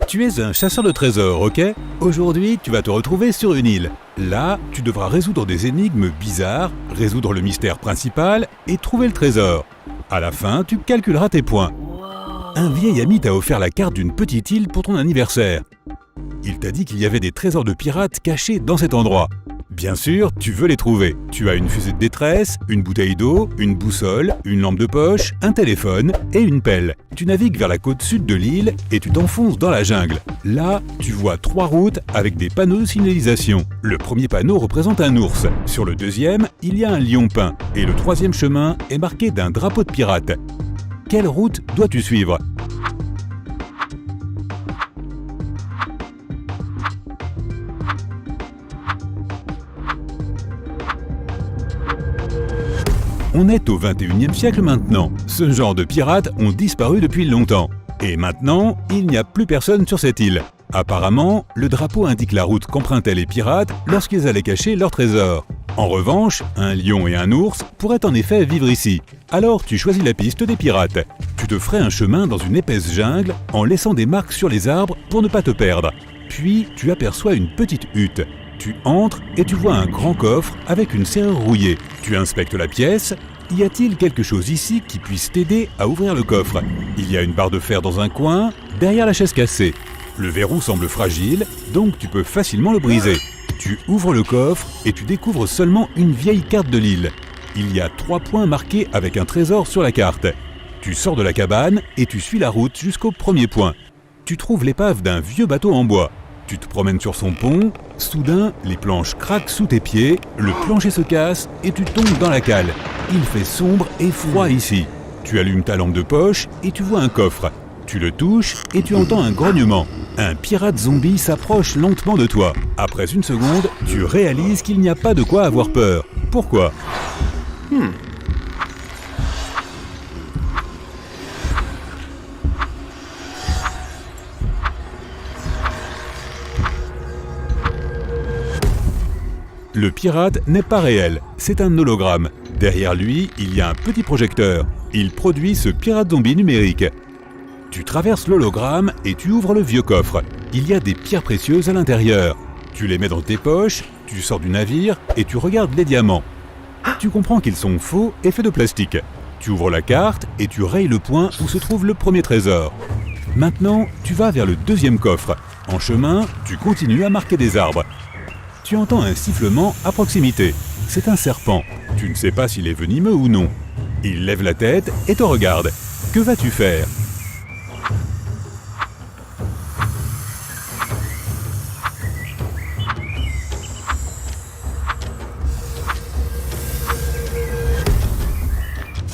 Tu es un chasseur de trésors, ok? Aujourd'hui, tu vas te retrouver sur une île. Là, tu devras résoudre des énigmes bizarres, résoudre le mystère principal et trouver le trésor. À la fin, tu calculeras tes points. Un vieil ami t'a offert la carte d'une petite île pour ton anniversaire. Il t'a dit qu'il y avait des trésors de pirates cachés dans cet endroit. Bien sûr, tu veux les trouver. Tu as une fusée de détresse, une bouteille d'eau, une boussole, une lampe de poche, un téléphone et une pelle. Tu navigues vers la côte sud de l'île et tu t'enfonces dans la jungle. Là, tu vois 3 routes avec des panneaux de signalisation. Le premier panneau représente un ours. Sur le deuxième, il y a un lion peint. Et le troisième chemin est marqué d'un drapeau de pirate. Quelle route dois-tu suivre ? On est au 21e siècle maintenant. Ce genre de pirates ont disparu depuis longtemps. Et maintenant, il n'y a plus personne sur cette île. Apparemment, le drapeau indique la route qu'empruntaient les pirates lorsqu'ils allaient cacher leurs trésors. En revanche, un lion et un ours pourraient en effet vivre ici. Alors tu choisis la piste des pirates. Tu te ferais un chemin dans une épaisse jungle en laissant des marques sur les arbres pour ne pas te perdre. Puis tu aperçois une petite hutte. Tu entres et tu vois un grand coffre avec une serrure rouillée. Tu inspectes la pièce. Y a-t-il quelque chose ici qui puisse t'aider à ouvrir le coffre ? Il y a une barre de fer dans un coin, derrière la chaise cassée. Le verrou semble fragile, donc tu peux facilement le briser. Tu ouvres le coffre et tu découvres seulement une vieille carte de l'île. Il y a 3 points marqués avec un trésor sur la carte. Tu sors de la cabane et tu suis la route jusqu'au premier point. Tu trouves l'épave d'un vieux bateau en bois. Tu te promènes sur son pont, soudain, les planches craquent sous tes pieds, le plancher se casse et tu tombes dans la cale. Il fait sombre et froid ici. Tu allumes ta lampe de poche et tu vois un coffre. Tu le touches et tu entends un grognement. Un pirate zombie s'approche lentement de toi. Après une seconde, tu réalises qu'il n'y a pas de quoi avoir peur. Pourquoi ? Le pirate n'est pas réel, c'est un hologramme. Derrière lui, il y a un petit projecteur. Il produit ce pirate zombie numérique. Tu traverses l'hologramme et tu ouvres le vieux coffre. Il y a des pierres précieuses à l'intérieur. Tu les mets dans tes poches, tu sors du navire et tu regardes les diamants. Tu comprends qu'ils sont faux et faits de plastique. Tu ouvres la carte et tu rayes le point où se trouve le premier trésor. Maintenant, tu vas vers le deuxième coffre. En chemin, tu continues à marquer des arbres. Tu entends un sifflement à proximité. C'est un serpent. Tu ne sais pas s'il est venimeux ou non. Il lève la tête et te regarde. Que vas-tu faire ?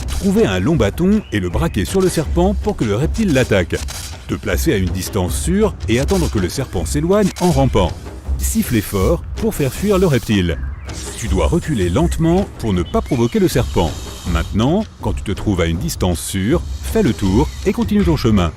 Trouver un long bâton et le braquer sur le serpent pour que le reptile l'attaque. Te placer à une distance sûre et attendre que le serpent s'éloigne en rampant. Siffler fort pour faire fuir le reptile. Tu dois reculer lentement pour ne pas provoquer le serpent. Maintenant, quand tu te trouves à une distance sûre, fais le tour et continue ton chemin.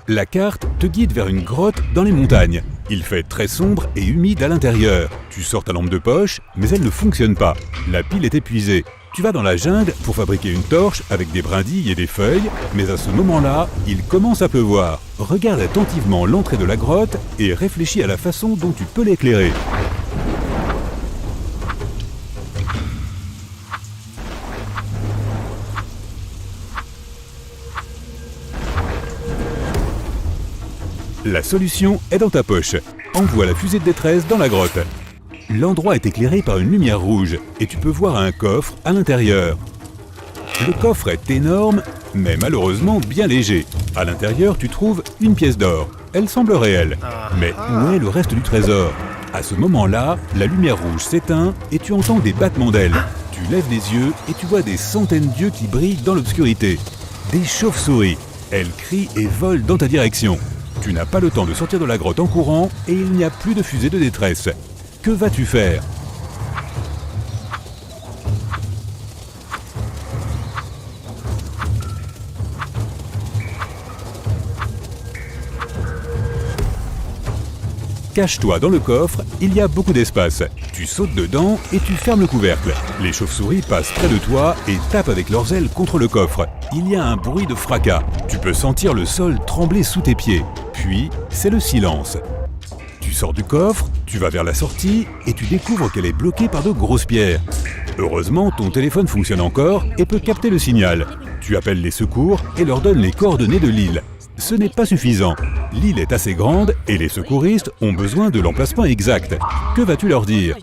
La carte te guide vers une grotte dans les montagnes. Il fait très sombre et humide à l'intérieur. Tu sors ta lampe de poche, mais elle ne fonctionne pas. La pile est épuisée. Tu vas dans la jungle pour fabriquer une torche avec des brindilles et des feuilles, mais à ce moment-là, il commence à pleuvoir. Regarde attentivement l'entrée de la grotte et réfléchis à la façon dont tu peux l'éclairer. La solution est dans ta poche. Envoie la fusée de détresse dans la grotte. L'endroit est éclairé par une lumière rouge et tu peux voir un coffre à l'intérieur. Le coffre est énorme, mais malheureusement bien léger. À l'intérieur, tu trouves une pièce d'or. Elle semble réelle. Mais où est le reste du trésor ? À ce moment-là, la lumière rouge s'éteint et tu entends des battements d'ailes. Tu lèves les yeux et tu vois des centaines d'yeux qui brillent dans l'obscurité. Des chauves-souris. Elles crient et volent dans ta direction. Tu n'as pas le temps de sortir de la grotte en courant et il n'y a plus de fusée de détresse. Que vas-tu faire ? Cache-toi dans le coffre, il y a beaucoup d'espace. Tu sautes dedans et tu fermes le couvercle. Les chauves-souris passent près de toi et tapent avec leurs ailes contre le coffre. Il y a un bruit de fracas. Tu peux sentir le sol trembler sous tes pieds. Puis, c'est le silence. Tu sors du coffre, tu vas vers la sortie et tu découvres qu'elle est bloquée par de grosses pierres. Heureusement, ton téléphone fonctionne encore et peut capter le signal. Tu appelles les secours et leur donnes les coordonnées de l'île. Ce n'est pas suffisant. L'île est assez grande et les secouristes ont besoin de l'emplacement exact. Que vas-tu leur dire ?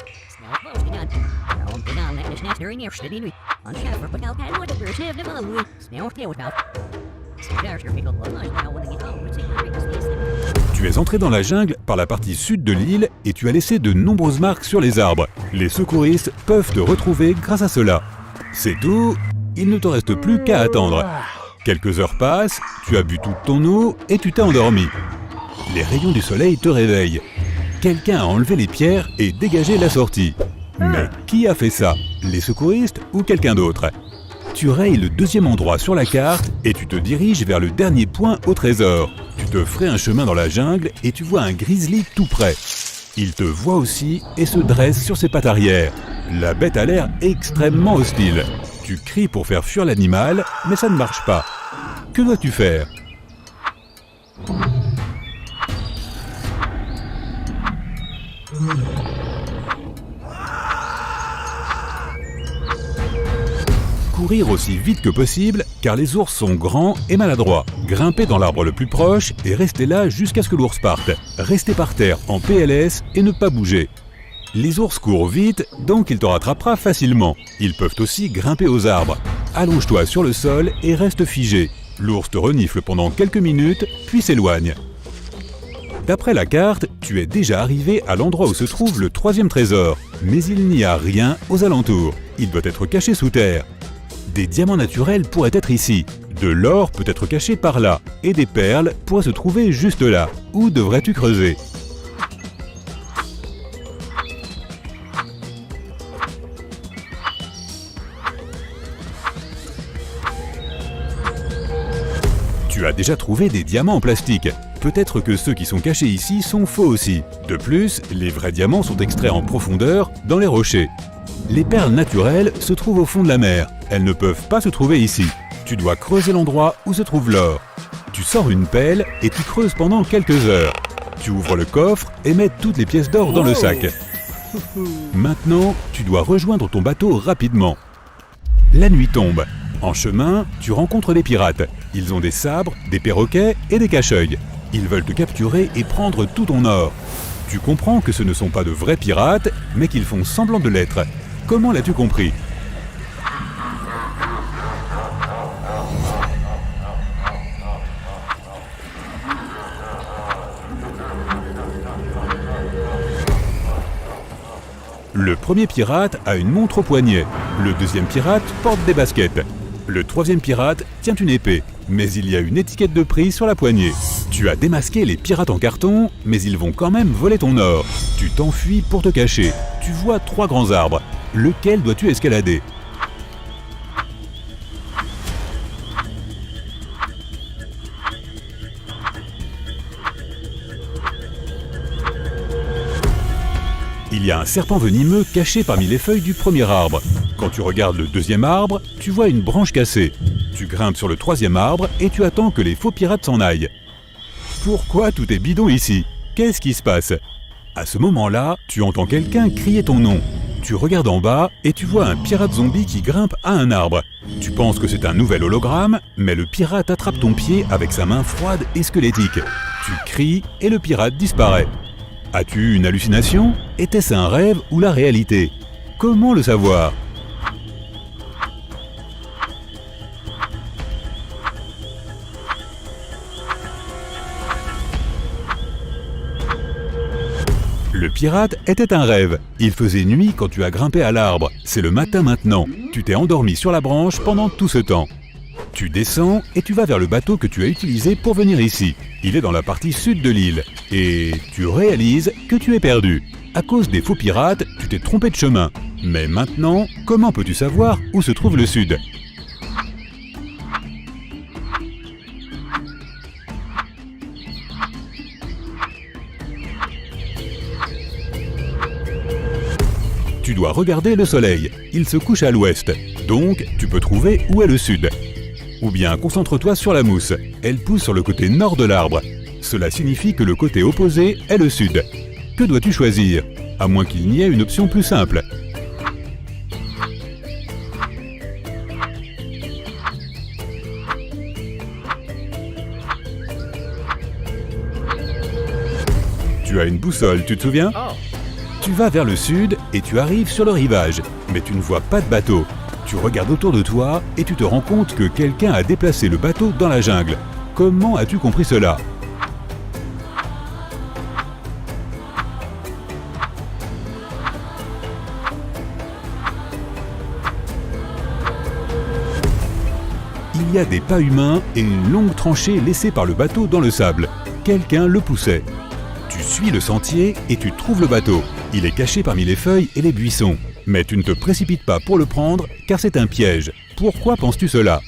Tu es entré dans la jungle par la partie sud de l'île et tu as laissé de nombreuses marques sur les arbres. Les secouristes peuvent te retrouver grâce à cela. C'est tout, il ne te reste plus qu'à attendre. Quelques heures passent, tu as bu toute ton eau et tu t'es endormi. Les rayons du soleil te réveillent. Quelqu'un a enlevé les pierres et dégagé la sortie. Mais qui a fait ça? Les secouristes ou quelqu'un d'autre? Tu rayes le deuxième endroit sur la carte et tu te diriges vers le dernier point au trésor. Tu te ferais un chemin dans la jungle et tu vois un grizzly tout près. Il te voit aussi et se dresse sur ses pattes arrière. La bête a l'air extrêmement hostile. Tu cries pour faire fuir l'animal, mais ça ne marche pas. Que dois-tu faire? Courir aussi vite que possible, car les ours sont grands et maladroits. Grimper dans l'arbre le plus proche et rester là jusqu'à ce que l'ours parte. Rester par terre en PLS et ne pas bouger. Les ours courent vite, donc il te rattrapera facilement. Ils peuvent aussi grimper aux arbres. Allonge-toi sur le sol et reste figé. L'ours te renifle pendant quelques minutes, puis s'éloigne. D'après la carte, tu es déjà arrivé à l'endroit où se trouve le troisième trésor. Mais il n'y a rien aux alentours. Il doit être caché sous terre. Des diamants naturels pourraient être ici. De l'or peut être caché par là. Et des perles pourraient se trouver juste là. Où devrais-tu creuser ? Tu as déjà trouvé des diamants en plastique. Peut-être que ceux qui sont cachés ici sont faux aussi. De plus, les vrais diamants sont extraits en profondeur, dans les rochers. Les perles naturelles se trouvent au fond de la mer. Elles ne peuvent pas se trouver ici. Tu dois creuser l'endroit où se trouve l'or. Tu sors une pelle et tu creuses pendant quelques heures. Tu ouvres le coffre et mets toutes les pièces d'or dans le sac. Maintenant, tu dois rejoindre ton bateau rapidement. La nuit tombe. En chemin, tu rencontres des pirates. Ils ont des sabres, des perroquets et des cache-œils. Ils veulent te capturer et prendre tout ton or. Tu comprends que ce ne sont pas de vrais pirates, mais qu'ils font semblant de l'être. Comment l'as-tu compris ? Le premier pirate a une montre au poignet. Le deuxième pirate porte des baskets. Le troisième pirate tient une épée, mais il y a une étiquette de prix sur la poignée. Tu as démasqué les pirates en carton, mais ils vont quand même voler ton or. Tu t'enfuis pour te cacher. Tu vois 3 grands arbres. Lequel dois-tu escalader ? Il y a un serpent venimeux caché parmi les feuilles du premier arbre. Quand tu regardes le deuxième arbre, tu vois une branche cassée. Tu grimpes sur le troisième arbre et tu attends que les faux pirates s'en aillent. Pourquoi tout est bidon ici ? Qu'est-ce qui se passe ? À ce moment-là, tu entends quelqu'un crier ton nom. Tu regardes en bas et tu vois un pirate zombie qui grimpe à un arbre. Tu penses que c'est un nouvel hologramme, mais le pirate attrape ton pied avec sa main froide et squelettique. Tu cries et le pirate disparaît. As-tu une hallucination ? Était-ce un rêve ou la réalité ? Comment le savoir ? Le pirate était un rêve. Il faisait nuit quand tu as grimpé à l'arbre. C'est le matin maintenant. Tu t'es endormi sur la branche pendant tout ce temps. Tu descends et tu vas vers le bateau que tu as utilisé pour venir ici. Il est dans la partie sud de l'île. Et tu réalises que tu es perdu. À cause des faux pirates, tu t'es trompé de chemin. Mais maintenant, comment peux-tu savoir où se trouve le sud ? Tu dois regarder le soleil. Il se couche à l'ouest. Donc, tu peux trouver où est le sud. Ou bien concentre-toi sur la mousse. Elle pousse sur le côté nord de l'arbre. Cela signifie que le côté opposé est le sud. Que dois-tu choisir? À moins qu'il n'y ait une option plus simple. Tu as une boussole, tu te souviens? Tu vas vers le sud et tu arrives sur le rivage, mais tu ne vois pas de bateau. Tu regardes autour de toi et tu te rends compte que quelqu'un a déplacé le bateau dans la jungle. Comment as-tu compris cela? Il y a des pas humains et une longue tranchée laissée par le bateau dans le sable. Quelqu'un le poussait. Tu suis le sentier et tu trouves le bateau. Il est caché parmi les feuilles et les buissons. Mais tu ne te précipites pas pour le prendre car c'est un piège. Pourquoi penses-tu cela?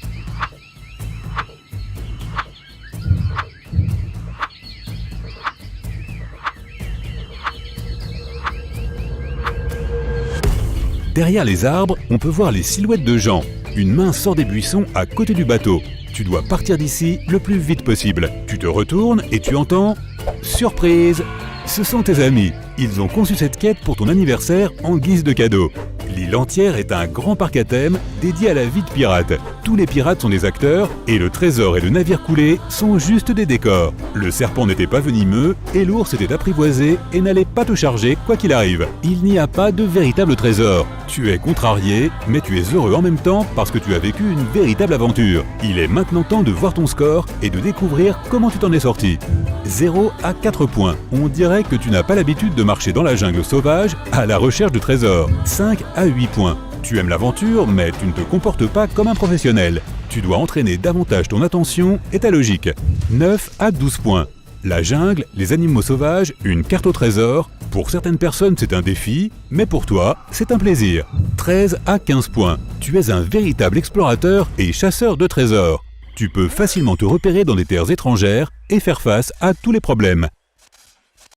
Derrière les arbres, on peut voir les silhouettes de gens. Une main sort des buissons à côté du bateau. Tu dois partir d'ici le plus vite possible. Tu te retournes et tu entends « Surprise !» Ce sont tes amis. Ils ont conçu cette quête pour ton anniversaire en guise de cadeau. L'île entière est un grand parc à thème dédié à la vie de pirate. Tous les pirates sont des acteurs et le trésor et le navire coulé sont juste des décors. Le serpent n'était pas venimeux et l'ours était apprivoisé et n'allait pas te charger quoi qu'il arrive. Il n'y a pas de véritable trésor. Tu es contrarié, mais tu es heureux en même temps parce que tu as vécu une véritable aventure. Il est maintenant temps de voir ton score et de découvrir comment tu t'en es sorti. 0 à 4 points. On dirait que tu n'as pas l'habitude de marcher dans la jungle sauvage à la recherche de trésors. 5 à 8 points. Tu aimes l'aventure, mais tu ne te comportes pas comme un professionnel. Tu dois entraîner davantage ton attention et ta logique. 9 à 12 points. La jungle, les animaux sauvages, une carte au trésor. Pour certaines personnes, c'est un défi, mais pour toi, c'est un plaisir. 13 à 15 points. Tu es un véritable explorateur et chasseur de trésors. Tu peux facilement te repérer dans des terres étrangères et faire face à tous les problèmes.